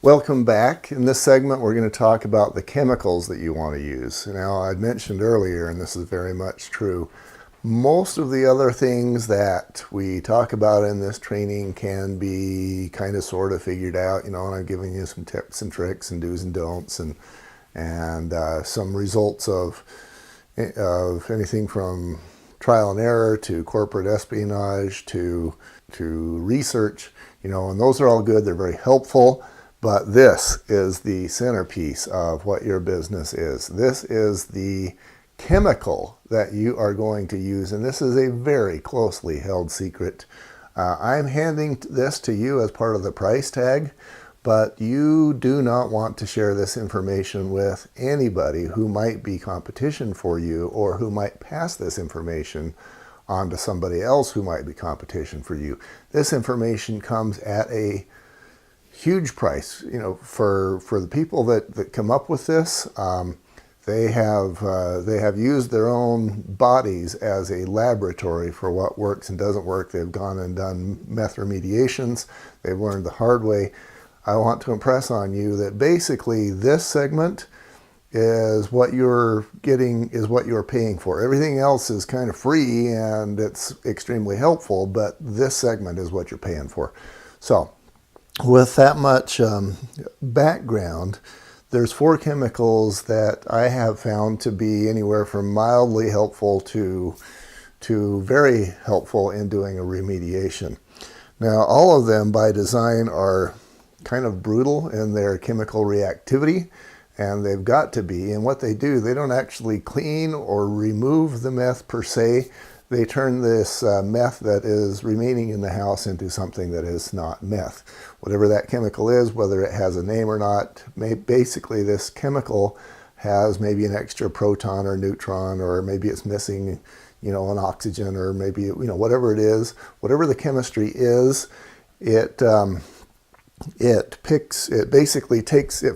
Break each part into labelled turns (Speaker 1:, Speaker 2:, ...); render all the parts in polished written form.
Speaker 1: Welcome back. In this segment, we're going to talk about the chemicals that you want to use. Now, I mentioned earlier, and this is very much true, most of the other things that we talk about in this training can be kind of sort of figured out, and I'm giving you some tips and tricks and do's and don'ts and some results of anything from trial and error to corporate espionage to research, and those are all good. They're very helpful. But this is the centerpiece of what your business is. This is the chemical that you are going to use, and this is a very closely held secret. I'm handing this to you as part of the price tag, but you do not want to share this information with anybody who might be competition for you or who might pass this information on to somebody else who might be competition for you. This information comes at a huge price, for the people that come up with this. They have used their own bodies as a laboratory for what works and doesn't work. They've gone and done meth remediations. They've learned the hard way. I want to impress on you that basically this segment is what you're getting, is what you're paying for. Everything else is kind of free and it's extremely helpful, but this segment is what you're paying for. So with that much background, there's 4 chemicals that I have found to be anywhere from mildly helpful to very helpful in doing a remediation. Now, all of them by design are kind of brutal in their chemical reactivity, and they've got to be. And what they do, they don't actually clean or remove the meth per se. They turn this meth that is remaining in the house into something that is not meth. Whatever that chemical is, whether it has a name or not, basically this chemical has maybe an extra proton or neutron, or maybe it's missing, an oxygen, or maybe, whatever it is, whatever the chemistry is, it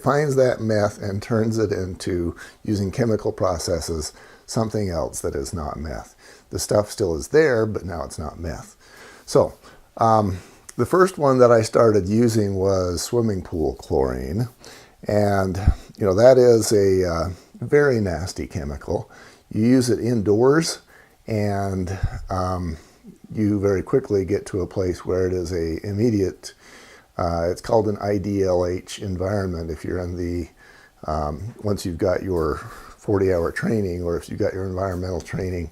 Speaker 1: finds that meth and turns it into, using chemical processes, something else that is not meth. The stuff still is there, but now it's not meth. So the first one that I started using was swimming pool chlorine. And, that is a very nasty chemical. You use it indoors, and you very quickly get to a place where it is a immediate, it's called an IDLH environment if you're in the, once you've got your 40-hour training, or if you've got your environmental training.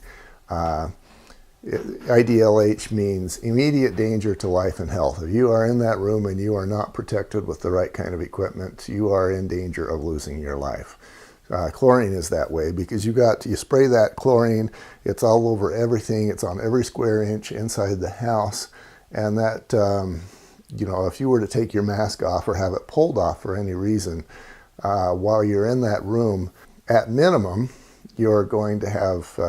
Speaker 1: IDLH means immediate danger to life and health. If you are in that room and you are not protected with the right kind of equipment, you are in danger of losing your life. Chlorine is that way because you spray that chlorine, it's all over everything, it's on every square inch inside the house, and that, if you were to take your mask off or have it pulled off for any reason, while you're in that room, at minimum, you're going to have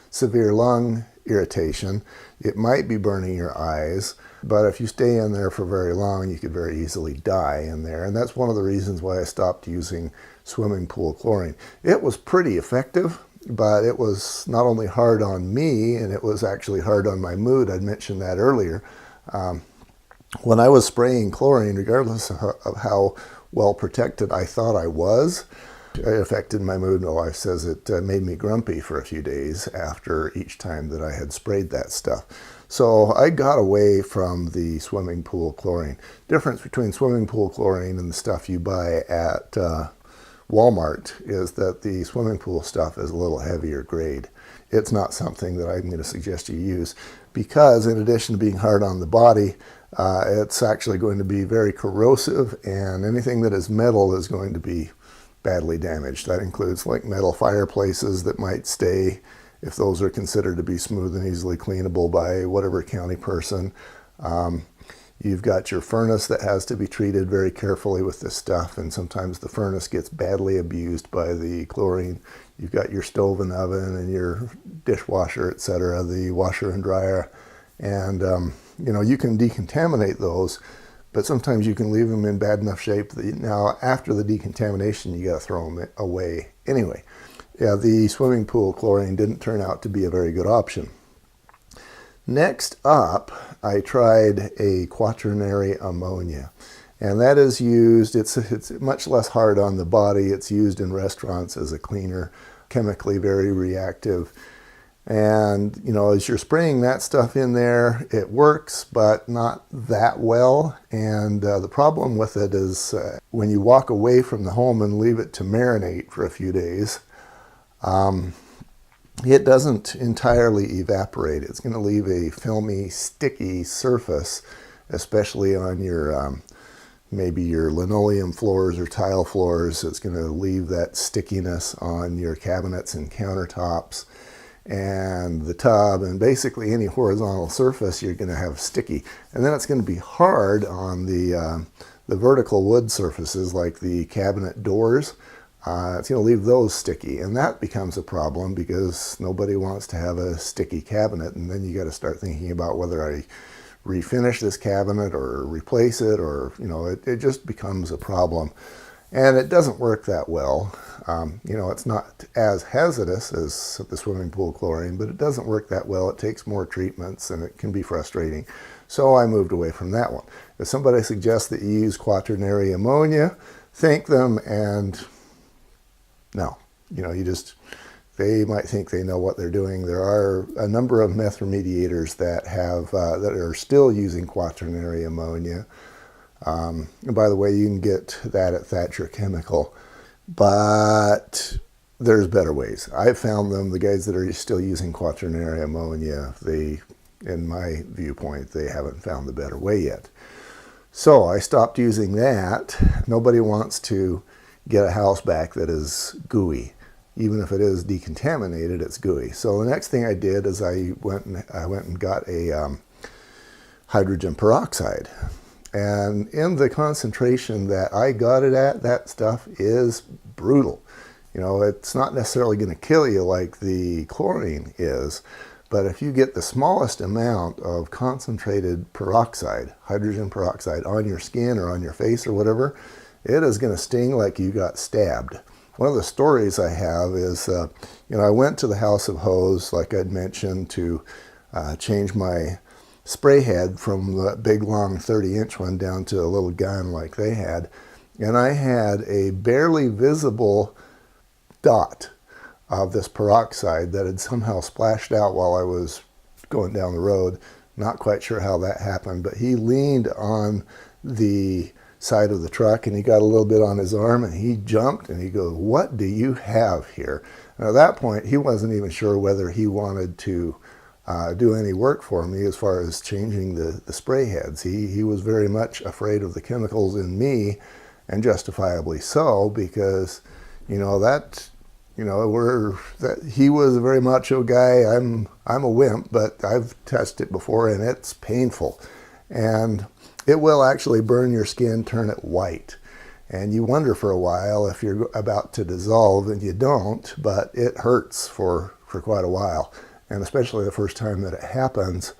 Speaker 1: severe lung irritation. It might be burning your eyes, but if you stay in there for very long, you could very easily die in there. And that's one of the reasons why I stopped using swimming pool chlorine. It was pretty effective, but it was not only hard on me, and it was actually hard on my mood. I'd mentioned that earlier. When I was spraying chlorine, regardless of how well protected I thought I was, it affected my mood. My wife says it made me grumpy for a few days after each time that I had sprayed that stuff. So I got away from the swimming pool chlorine. Difference between swimming pool chlorine and the stuff you buy at Walmart is that the swimming pool stuff is a little heavier grade. It's not something that I'm going to suggest you use because, in addition to being hard on the body, it's actually going to be very corrosive, and anything that is metal is going to be badly damaged. That includes like metal fireplaces that might stay, if those are considered to be smooth and easily cleanable by whatever county person. You've got your furnace that has to be treated very carefully with this stuff, and sometimes the furnace gets badly abused by the chlorine. You've got your stove and oven and your dishwasher, etc., the washer and dryer, and you can decontaminate those, but sometimes you can leave them in bad enough shape that now after the decontamination you got to throw them away anyway. Yeah, the swimming pool chlorine didn't turn out to be a very good option. Next up, I tried a Quaternary ammonia. And that is used, it's much less hard on the body. It's used in restaurants as a cleaner, chemically very reactive. And, you know, as you're spraying that stuff in there, it works, but not that well. And the problem with it is when you walk away from the home and leave it to marinate for a few days, it doesn't entirely evaporate. It's going to leave a filmy, sticky surface, especially on your maybe your linoleum floors or tile floors. It's going to leave that stickiness on your cabinets and countertops and the tub, and basically any horizontal surface you're going to have sticky. And then it's going to be hard on the vertical wood surfaces like the cabinet doors. It's going to leave those sticky, and that becomes a problem because nobody wants to have a sticky cabinet. And then you got to start thinking about whether I refinish this cabinet or replace it, or, you know, it just becomes a problem. And it doesn't work that well. You know, it's not as hazardous as the swimming pool chlorine, but it doesn't work that well. It takes more treatments, and it can be frustrating. So I moved away from that one. If somebody suggests that you use Quaternary ammonia, thank them, and no. You know, they might think they know what they're doing. There are a number of meth remediators that that are still using Quaternary ammonia. And by the way, you can get that at Thatcher Chemical, but there's better ways. I've found them. The guys that are still using Quaternary ammonia, in my viewpoint, they haven't found the better way yet. So I stopped using that. Nobody wants to get a house back that is gooey. Even if it is decontaminated, it's gooey. So the next thing I did is I went and got a hydrogen peroxide. And in the concentration that I got it at, that stuff is brutal. You know, it's not necessarily going to kill you like the chlorine is, but if you get the smallest amount of concentrated peroxide, hydrogen peroxide, on your skin or on your face or whatever, it is going to sting like you got stabbed. One of the stories I have is, you know, I went to the House of Hose, like I'd mentioned, to change my spray head from the big long 30-inch one down to a little gun like they had, and I had a barely visible dot of this peroxide that had somehow splashed out while I was going down the road. Not quite sure how that happened, but he leaned on the side of the truck and he got a little bit on his arm and he jumped and he goes, "What do you have here?" And at that point, he wasn't even sure whether he wanted to do any work for me as far as changing the spray heads. He was very much afraid of the chemicals in me, and justifiably so, because, you know, he was a very macho guy. I'm a wimp, but I've tested it before and it's painful. And it will actually burn your skin, turn it white. And you wonder for a while if you're about to dissolve, and you don't, but it hurts for quite a while. And especially the first time that it happens,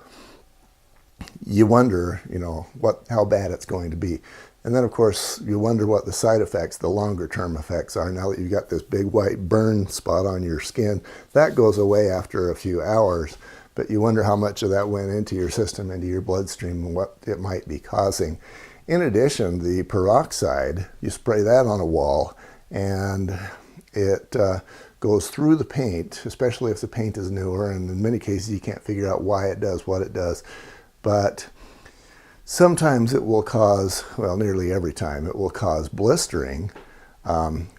Speaker 1: you wonder, you know, how bad it's going to be. And then, of course, you wonder what the side effects, the longer term effects are. Now that you've got this big white burn spot on your skin, that goes away after a few hours. But you wonder how much of that went into your system, into your bloodstream, and what it might be causing. In addition, the peroxide, you spray that on a wall, and it goes through the paint, especially if the paint is newer, and in many cases you can't figure out why it does what it does. But sometimes it will cause, well, nearly every time, it will cause blistering,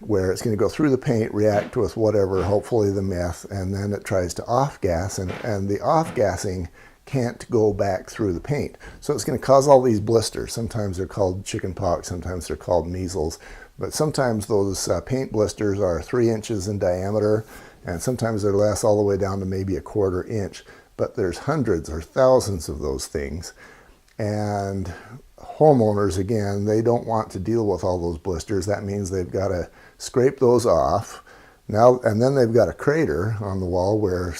Speaker 1: where it's going to go through the paint, react with whatever, hopefully the meth, and then it tries to off-gas, and the off-gassing can't go back through the paint. So it's going to cause all these blisters. Sometimes they're called chicken pox, sometimes they're called measles, but sometimes those paint blisters are 3 inches in diameter, and sometimes they're less, all the way down to maybe a 1/4 inch. But there's hundreds or thousands of those things. And homeowners, again, they don't want to deal with all those blisters. That means they've got to scrape those off. Now, and then they've got a crater on the wall where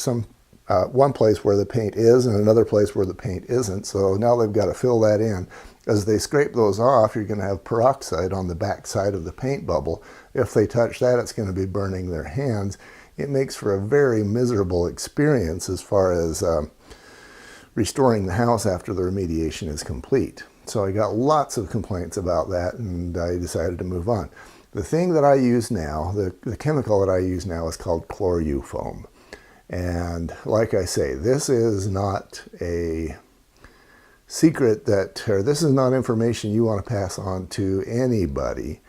Speaker 1: one place where the paint is and another place where the paint isn't. So now they've got to fill that in. As they scrape those off, you're going to have peroxide on the back side of the paint bubble. If they touch that, it's going to be burning their hands. It makes for a very miserable experience as far as restoring the house after the remediation is complete. So I got lots of complaints about that, and I decided to move on. The thing that I use now, the chemical that I use now is called chlorofoam. And like I say, this is not a secret or this is not information you want to pass on to anybody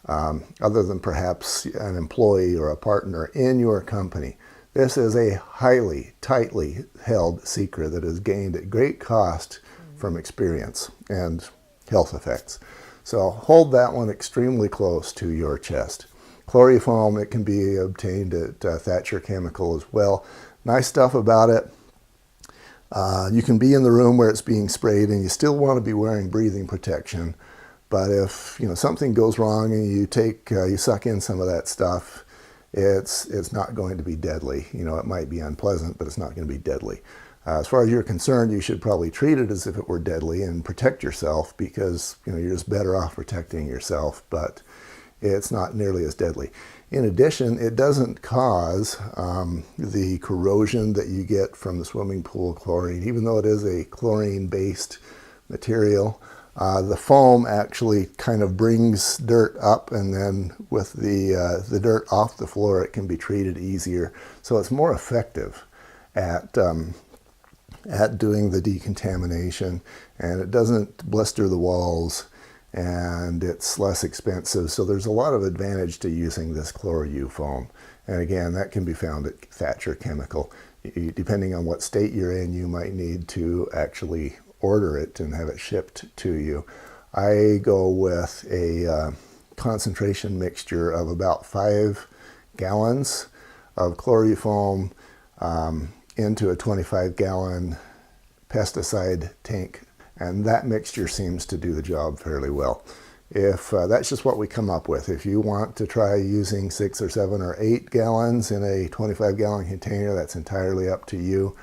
Speaker 1: other than perhaps an employee or a partner in your company. This is a highly, tightly held secret that is gained at great cost from experience and health effects. So hold that one extremely close to your chest. Chlorofoam, it can be obtained at Thatcher Chemical as well. Nice stuff about it. You can be in the room where it's being sprayed and you still want to be wearing breathing protection. But if something goes wrong and you suck in some of that stuff, it's not going to be deadly. It might be unpleasant, but it's not going to be deadly. As far as you're concerned, you should probably treat it as if it were deadly and protect yourself, because you're just better off protecting yourself, but it's not nearly as deadly. In addition, it doesn't cause the corrosion that you get from the swimming pool chlorine. Even though it is a chlorine-based material, the foam actually kind of brings dirt up, and then with the dirt off the floor, it can be treated easier. So it's more effective at doing the decontamination, and it doesn't blister the walls, and it's less expensive. So there's a lot of advantage to using this chlorofoam. And again, that can be found at Thatcher Chemical. Depending on what state you're in, you might need to actually order it and have it shipped to you. I go with a concentration mixture of about 5 gallons of chlorofoam into a 25-gallon pesticide tank, and that mixture seems to do the job fairly well. If that's just what we come up with. If you want to try using 6 or 7 or 8 gallons in a 25-gallon container, that's entirely up to you.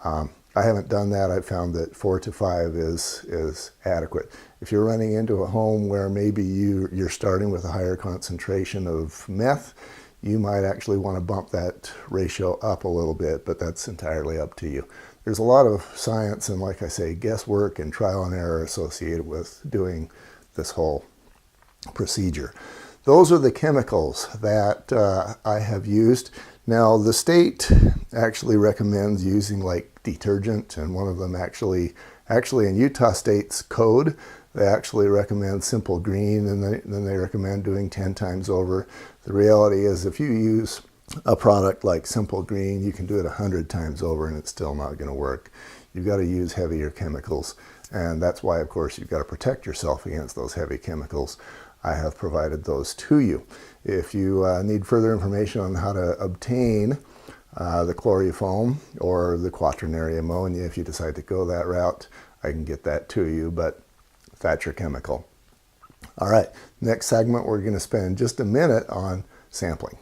Speaker 1: I haven't done that. I've found that 4 to 5 is adequate. If you're running into a home where maybe you're starting with a higher concentration of meth, you might actually want to bump that ratio up a little bit, but that's entirely up to you. There's a lot of science and, like I say, guesswork and trial and error associated with doing this whole procedure. Those are the chemicals that I have used. Now, the state actually recommends using like detergent, and one of them actually in Utah State's code, they actually recommend Simple Green, and then they recommend doing 10 times over. The reality is, if you use a product like Simple Green, you can do it 100 times over and it's still not going to work. You've got to use heavier chemicals, and that's why, of course, you've got to protect yourself against those heavy chemicals. I have provided those to you. If you need further information on how to obtain the chlorofoam or the Quaternary ammonia, if you decide to go that route, I can get that to you, but Thatcher Chemical. All right, next segment, we're going to spend just a minute on sampling.